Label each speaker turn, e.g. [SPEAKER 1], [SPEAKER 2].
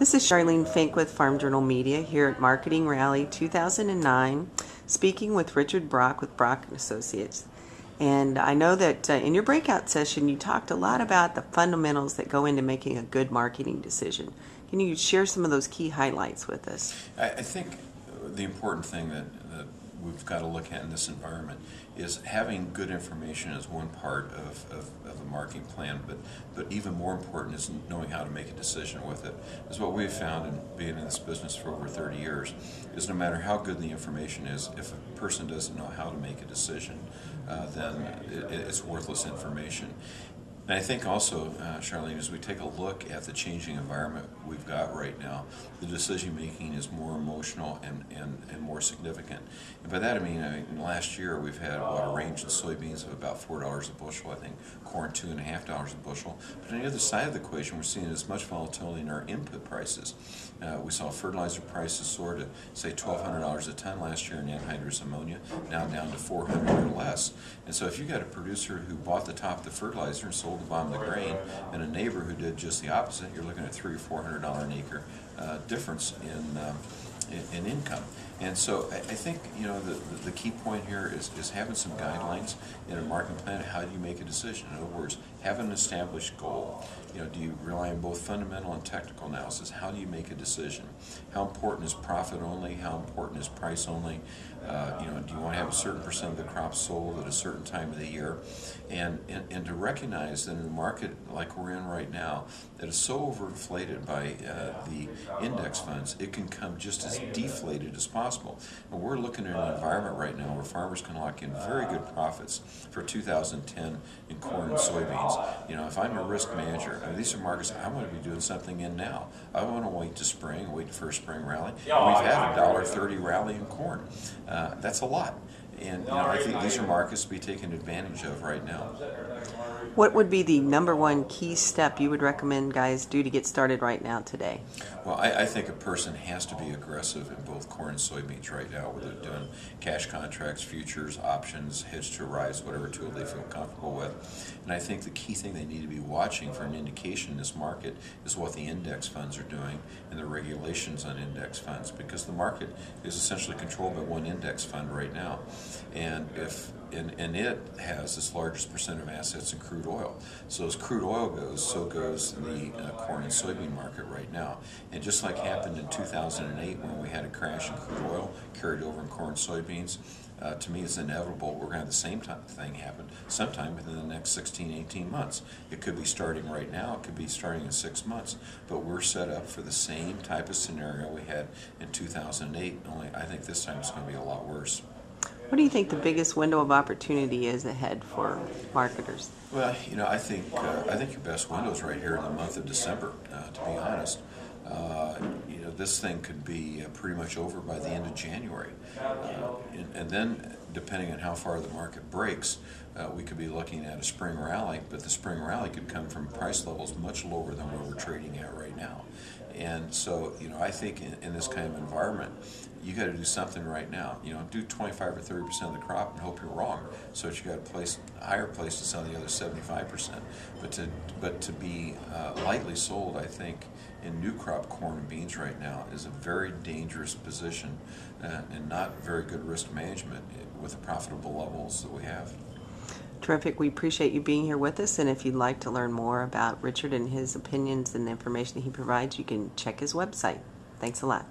[SPEAKER 1] This is Charlene Fink with Farm Journal Media here at Marketing Rally 2009, speaking with Richard Brock with Brock & Associates. And I know that in your breakout session you talked a lot about the fundamentals that go into making a good marketing decision. Can you share some of those key highlights with us?
[SPEAKER 2] I think the important thing that we've got to look at in this environment is having good information is one part of the marketing plan, but even more important is knowing how to make a decision with it. Because what we've found in being in this business for over 30 years is no matter how good the information is, if a person doesn't know how to make a decision, then it's worthless information. And I think also, Charlene, as we take a look at the changing environment we've got right now, the decision making is more emotional and more significant. And by that I mean last year we've had a range in soybeans of about $4 a bushel, I think corn $2.50 a bushel. But on the other side of the equation, we're seeing as much volatility in our input prices. We saw fertilizer prices soar to say $1,200 a ton last year in anhydrous ammonia, now down to $400 or less. And so if you got a producer who bought the top of the fertilizer and sold the bottom of the grain, and a neighbor who did just the opposite, you're looking at $300 or $400 an acre difference in income. And so I think the key point here is having some guidelines in a marketing plan. How do you make a decision? In other words, have an established goal. Do you rely on both fundamental and technical analysis? How do you make a decision? How important is profit only? How important is price only? Do you want to have a certain percent of the crop sold at a certain time of the year? And to recognize that in a market like we're in right now that is so overinflated by the index funds, it can come just as deflated as possible. And we're looking at an environment right now where farmers can lock in very good profits for 2010 in corn and soybeans. If I'm a risk manager, these are markets I want to be doing something in now. I want to wait to spring, wait for a spring rally. We've had a $1.30 rally in corn. That's a lot. And I think these are markets to be taken advantage of right now.
[SPEAKER 1] What would be the number one key step you would recommend guys do to get started right now today?
[SPEAKER 2] Well, I think a person has to be aggressive in both corn and soybeans right now, whether they're doing cash contracts, futures, options, hedge to rise, whatever tool they feel comfortable with. And I think the key thing they need to be watching for an indication in this market is what the index funds are doing and the regulations on index funds, because the market is essentially controlled by one index fund right now. And it has its largest percent of assets in crude oil. So as crude oil goes, so goes the corn and soybean market right now. And just like happened in 2008 when we had a crash in crude oil carried over in corn and soybeans, to me it's inevitable we're going to have the same thing happen sometime within the next 16, 18 months. It could be starting right now, it could be starting in 6 months, but we're set up for the same type of scenario we had in 2008, only I think this time it's going to be a lot worse.
[SPEAKER 1] What do you think the biggest window of opportunity is ahead for marketers?
[SPEAKER 2] Well, I think your best window is right here in the month of December, to be honest. This thing could be pretty much over by the end of January. And then, depending on how far the market breaks, we could be looking at a spring rally, but the spring rally could come from price levels much lower than where we're trading at right now. And so, I think in this kind of environment, you got to do something right now. Do 25 or 30% of the crop and hope you're wrong, so that you got a higher place to sell the other 75%. But to be lightly sold, I think, in new crop corn and beans right now is a very dangerous position and not very good risk management with the profitable levels that we have.
[SPEAKER 1] Terrific. We appreciate you being here with us, and if you'd like to learn more about Richard and his opinions and the information that he provides, you can check his website. Thanks a lot.